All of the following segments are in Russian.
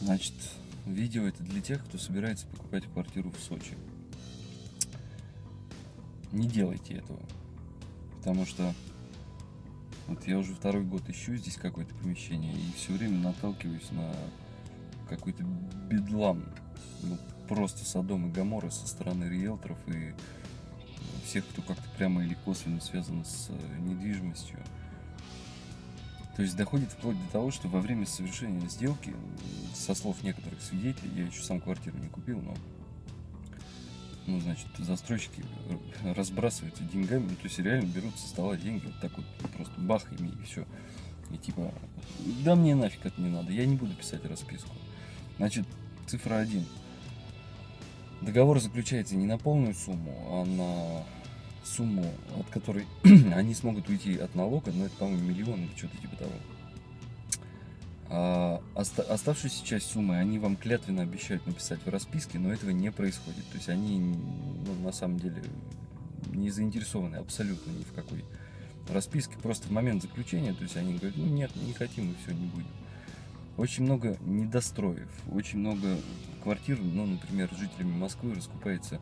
Значит, видео это для тех, кто собирается покупать квартиру в Сочи. Не делайте этого, потому что вот я уже второй год ищу здесь какое-то помещение и все время наталкиваюсь на какой-то бедлам. Ну, просто Содом и Гоморра со стороны риэлторов и всех, кто как-то прямо или косвенно связан с недвижимостью. То есть доходит вплоть до того, что во время совершения сделки, со слов некоторых свидетелей, я еще сам квартиру не купил, но значит, застройщики разбрасываются деньгами, ну, то есть реально берут со стола деньги, вот так вот, просто бах ими и все. И типа, да мне нафиг это не надо, я не буду писать расписку. Значит, цифра 1. Договор заключается не на полную сумму, а на сумму, от которой они смогут уйти от налога, но это, по-моему, миллион или что-то типа того. А оставшуюся часть суммы они вам клятвенно обещают написать в расписке, но этого не происходит. То есть они, на самом деле, не заинтересованы абсолютно ни в какой расписке. Просто в момент заключения, то есть они говорят, ну нет, не хотим, и все, не будем. Очень много недостроев, очень много квартир, ну, например, жителями Москвы раскупается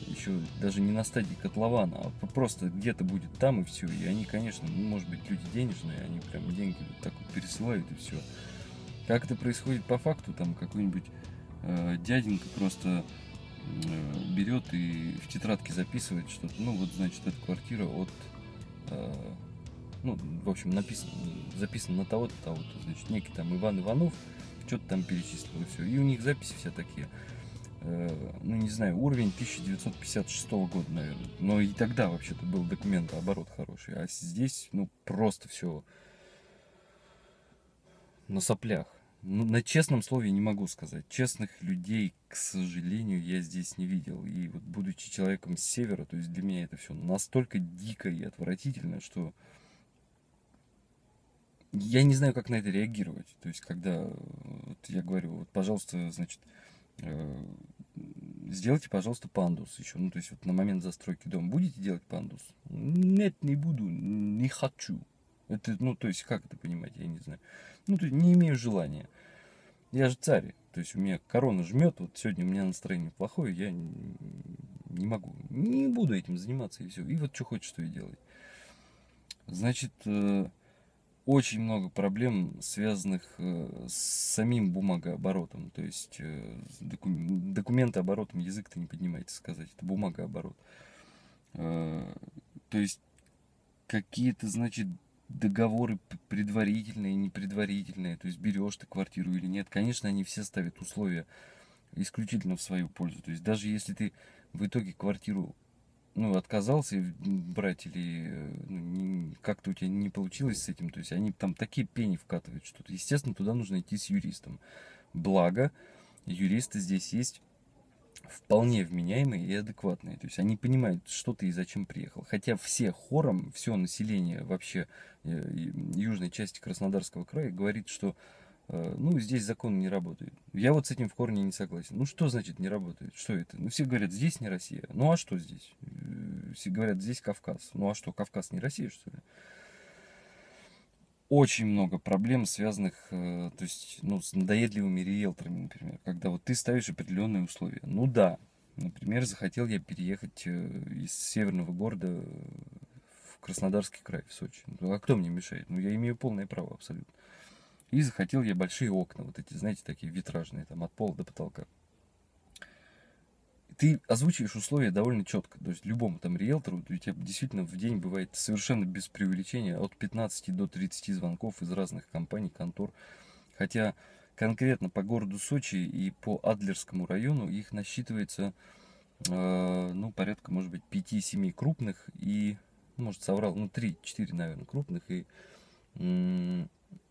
еще даже не на стадии котлована, а просто где-то будет там и все. И они, конечно, может быть, люди денежные, они прям деньги вот так вот пересылают и все. Как это происходит по факту, там какой-нибудь дяденька просто берет и в тетрадке записывает что-то. Ну, вот, значит, эта квартира от ну, в общем, записано на того-то, того-то. Значит, некий там Иван Иванов что-то там перечислил, и все. И у них записи все такие. Ну, не знаю, уровень 1956 года, наверное. Но и тогда вообще-то был документооборот хороший. А здесь, ну, просто все на соплях. Ну, на честном слове не могу сказать. Честных людей, к сожалению, я здесь не видел. И вот будучи человеком с севера, то есть для меня это все настолько дико и отвратительно, что я не знаю, как на это реагировать. То есть, когда вот я говорю, вот, пожалуйста, значит, э, сделайте, пожалуйста, пандус еще. Ну, то есть, вот на момент застройки дома будете делать пандус? Нет, не буду, не хочу. Это, ну, то есть, как это понимать, я не знаю. Ну, то есть, не имею желания. Я же царь. То есть, у меня корона жмет, вот сегодня у меня настроение плохое, я не могу. Не буду этим заниматься, и все. И вот что хочешь, что и делай. Значит, очень много проблем, связанных с самим бумагооборотом. То есть документооборотом язык-то не поднимается сказать, это бумагооборот. То есть какие-то, значит, договоры предварительные, непредварительные. То есть берешь ты квартиру или нет. Конечно, они все ставят условия исключительно в свою пользу. То есть даже если ты в итоге квартиру отказался брать или как-то у тебя не получилось с этим, то есть они там такие пени вкатывают, что, естественно, туда нужно идти с юристом. Благо, юристы здесь есть вполне вменяемые и адекватные. То есть они понимают, что ты и зачем приехал. Хотя все хором, все население вообще южной части Краснодарского края говорит, что ну, здесь законы не работают. Я вот с этим в корне не согласен. Ну, что значит не работает? Что это? Ну, все говорят, здесь не Россия. Ну, а что здесь? Все говорят, здесь Кавказ. Ну, а что, Кавказ не Россия, что ли? Очень много проблем, связанных, то есть, ну, с надоедливыми риэлторами, например. Когда вот ты ставишь определенные условия. Ну, да. Например, захотел я переехать из северного города в Краснодарский край, в Сочи. Ну, а кто мне мешает? Ну, я имею полное право абсолютно. И захотел я большие окна, вот эти, знаете, такие витражные, там от пола до потолка. Ты озвучиваешь условия довольно четко. То есть любому там риэлтору, у тебя действительно в день бывает совершенно без преувеличения от 15 до 30 звонков из разных компаний, контор. Хотя конкретно по городу Сочи и по Адлерскому району их насчитывается, ну, порядка, может быть, 5-7 крупных и, может, соврал, ну, 3-4, наверное, крупных и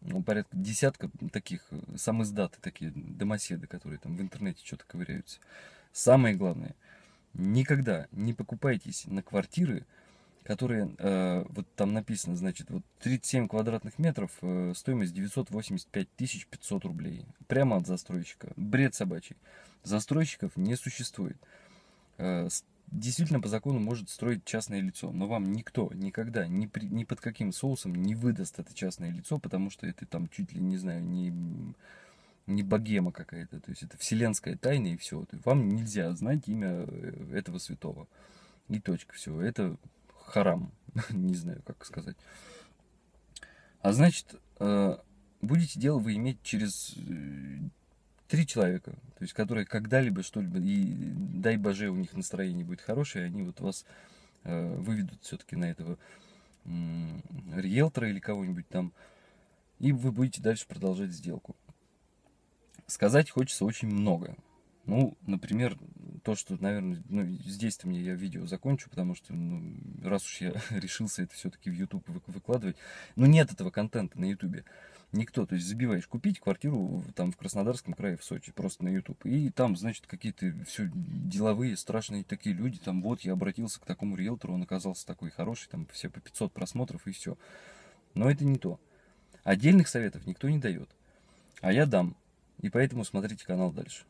ну, порядка десятка таких самиздаты, такие домоседы, которые там в интернете что-то ковыряются. Самое главное, никогда не покупайтесь на квартиры, которые, вот там написано, значит, вот 37 квадратных метров, стоимость 985 500 рублей. Прямо от застройщика. Бред собачий. Застройщиков не существует. Действительно, по закону может строить частное лицо, но вам никто никогда ни под каким соусом не выдаст это частное лицо, потому что это там чуть ли, не знаю, не не богема какая-то, то есть это вселенская тайна и все. Вам нельзя знать имя этого святого. И точка, все. Это харам. Не знаю, как сказать. А значит, будете дело вы иметь через 3 человека, то есть которые когда-либо что-либо, и дай боже, у них настроение будет хорошее, они вот вас выведут все-таки на этого риэлтора или кого-нибудь там, и вы будете дальше продолжать сделку. Сказать хочется очень много. Ну, например, то, что, наверное, ну, здесь-то мне я видео закончу, потому что, ну, раз уж я решился это все-таки в YouTube выкладывать, ну, нет этого контента на YouTube. Никто, то есть забиваешь купить квартиру там в Краснодарском крае, в Сочи, просто на YouTube. И там, значит, какие-то все деловые, страшные такие люди, там, вот, я обратился к такому риэлтору, он оказался такой хороший, там, все по 500 просмотров и все. Но это не то. Отдельных советов никто не дает. А я дам. И поэтому смотрите канал дальше.